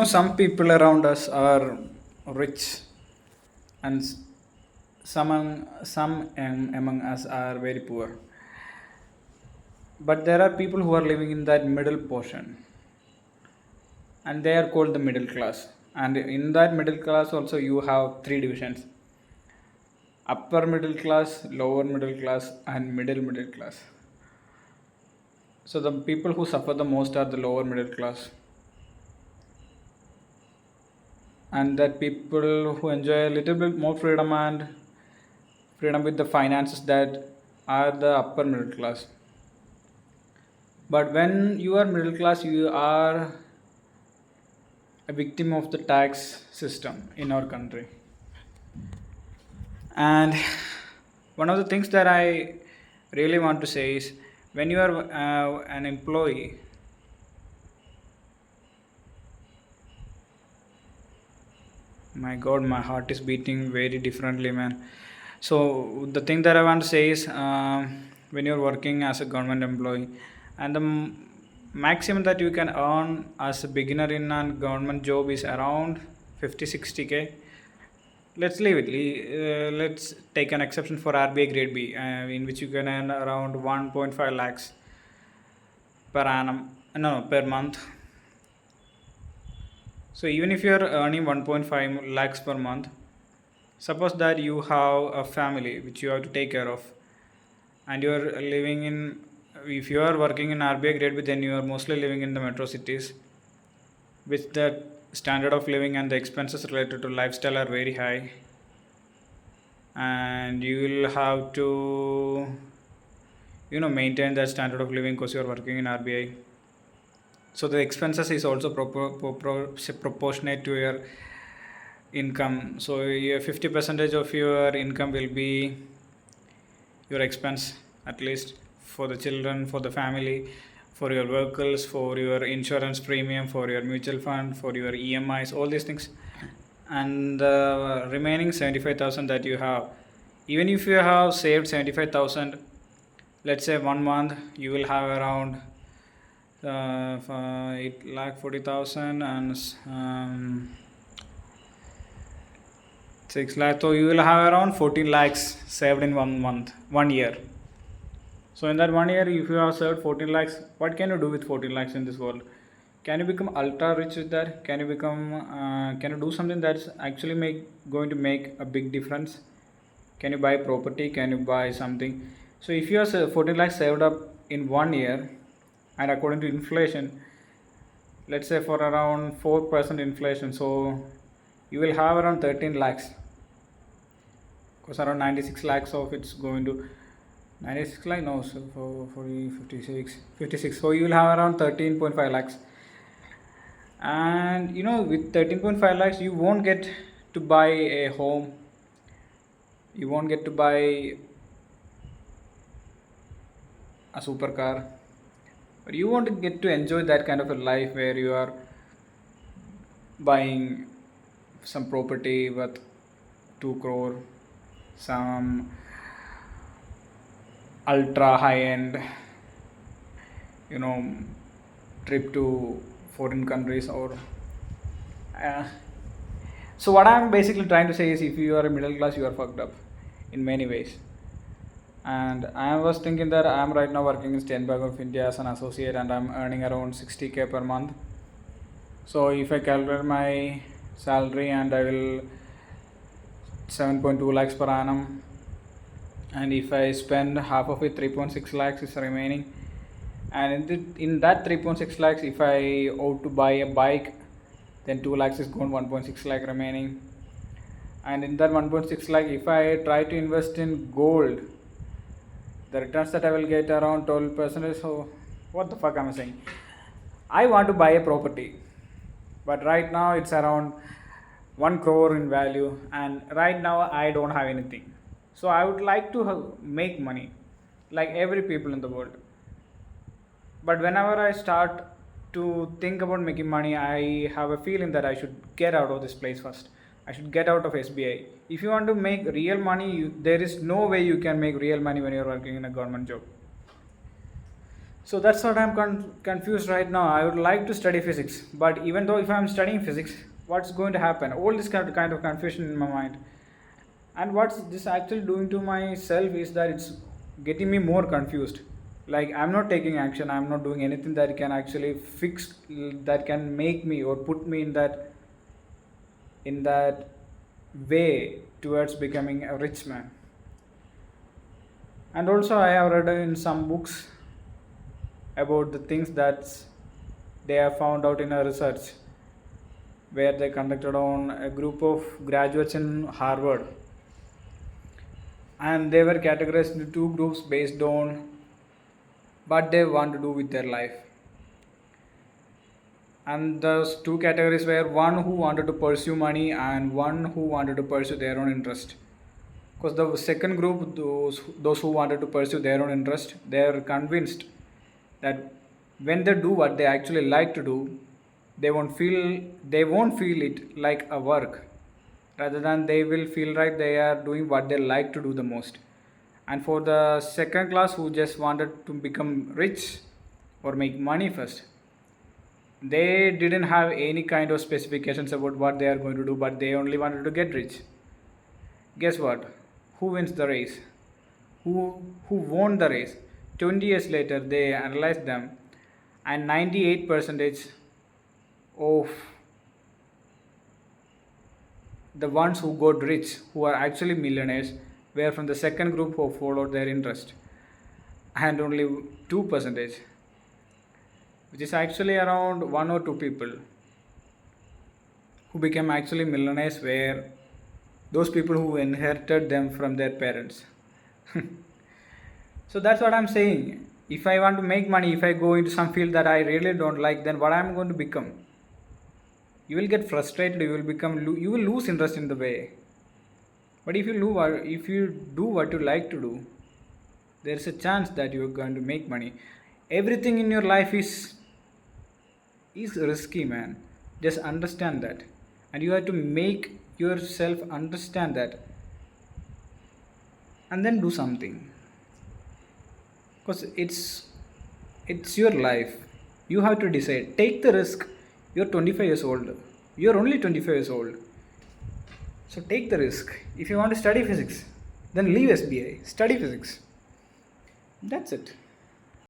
Some people around us are rich, and some among us are very poor. But there are people who are living in that middle portion, and they are called the middle class. And in that middle class, also you have three divisions: upper middle class, lower middle class, and middle class. So the people who suffer the most are the lower middle class, and that people who enjoy a little bit more freedom with the finances, that are the upper middle class. But when you are middle class, you are a victim of the tax system in our country. And one of the things that I really want to say is, when you are an employee, my god, my heart is beating very differently, man. So the thing that I want to say is, when you're working as a government employee, and the maximum that you can earn as a beginner in a government job is around 50-60K. Let's leave it. Let's take an exception for RBI grade B, in which you can earn around 1.5 lakhs per annum, no, per month. So even if you are earning 1.5 lakhs per month, suppose that you have a family which you have to take care of, and you are living in, if you are working in RBI grade B, then you are mostly living in the metro cities, which the standard of living and the expenses related to lifestyle are very high, and you will have to maintain that standard of living because you are working in RBI. So the expenses is also proportionate to your income. So your 50 percentage of your income will be your expense, at least for the children, for the family, for your vehicles, for your insurance premium, for your mutual fund, for your EMIs, all these things. And the remaining 75,000 that you have, even if you have saved 75,000, let's say 1 month you will have around 8 lakh 40,000 and 6 lakh, so you will have around 14 lakhs saved in 1 month, 1 year. So in that 1 year, if you have saved 14 lakhs, what can you do with 14 lakhs in this world? Can you become ultra rich with that? Can you do something that's actually going to make a big difference? Can you buy property? Can you buy something? So if you have 14 lakhs saved up in 1 year, and according to inflation, let's say for around 4% inflation, so you will have around 13 lakhs, because around 96 lakhs of it's going to 96 lakh, no, so for 40 56, so you will have around 13.5 lakhs. And with 13.5 lakhs, you won't get to buy a home, you won't get to buy a supercar, but you won't get to enjoy that kind of a life where you are buying some property worth 2 crore, some ultra high end you know trip to foreign countries, or uh, so what I'm basically trying to say is, if you are a middle class, you are fucked up in many ways. And I was thinking that I am right now working in State Bank of India as an associate, and I'm earning around 60K per month. So if I calculate my salary, and I will 7.2 lakhs per annum, and if I spend half of it, 3.6 lakhs is remaining. And in that 3.6 lakhs, if I ought to buy a bike, then 2 lakhs is gone, 1.6 lakh remaining. And in that 1.6 lakh, if I try to invest in gold, the returns that I will get around 12%. So what the fuck am I saying? I want to buy a property, but right now it's around 1 crore in value, and right now I don't have anything. So I would like to make money like every people in the world. But whenever I start to think about making money, I have a feeling that I should get out of this place first. I should get out of SBI. If you want to make real money, there is no way you can make real money when you're working in a government job. So that's what I'm confused right now. I would like to study physics, but even though if I'm studying physics, what's going to happen? All this kind of confusion in my mind. And what's this actually doing to myself is that it's getting me more confused. Like I'm not taking action, I'm not doing anything that can actually fix, that can make me or put me in that way towards becoming a rich man. And also I have read in some books about the things that they have found out in a research where they conducted on a group of graduates in Harvard, and they were categorized into two groups based on what they want to do with their life. And those two categories were one who wanted to pursue money and one who wanted to pursue their own interest. Because the second group, those who wanted to pursue their own interest, they are convinced that when they do what they actually like to do, they won't feel it like a work, rather than they will feel like they are doing what they like to do the most. And for the second class who just wanted to become rich or make money first, they didn't have any kind of specifications about what they are going to do, but they only wanted to get rich. Guess what? Who wins the race? Who won the race? 20 years later, they analyzed them, and 98% of the ones who got rich, who are actually millionaires, were from the second group who followed their interest, and only 2%, which is actually around one or two people who became actually millionaires, were those people who inherited them from their parents. So that's what I'm saying. If I want to make money, if I go into some field that I really don't like, then what I'm going to become? You will get frustrated. You will lose interest in the way. But if you do what you like to do, there's a chance that you're going to make money. Everything in your life is risky, man. Just understand that, and you have to make yourself understand that, and then do something. Because it's your life. You have to decide. Take the risk. You're 25 years old. You're only 25 years old. So take the risk. If you want to study physics, then leave SBI. Study physics. That's it.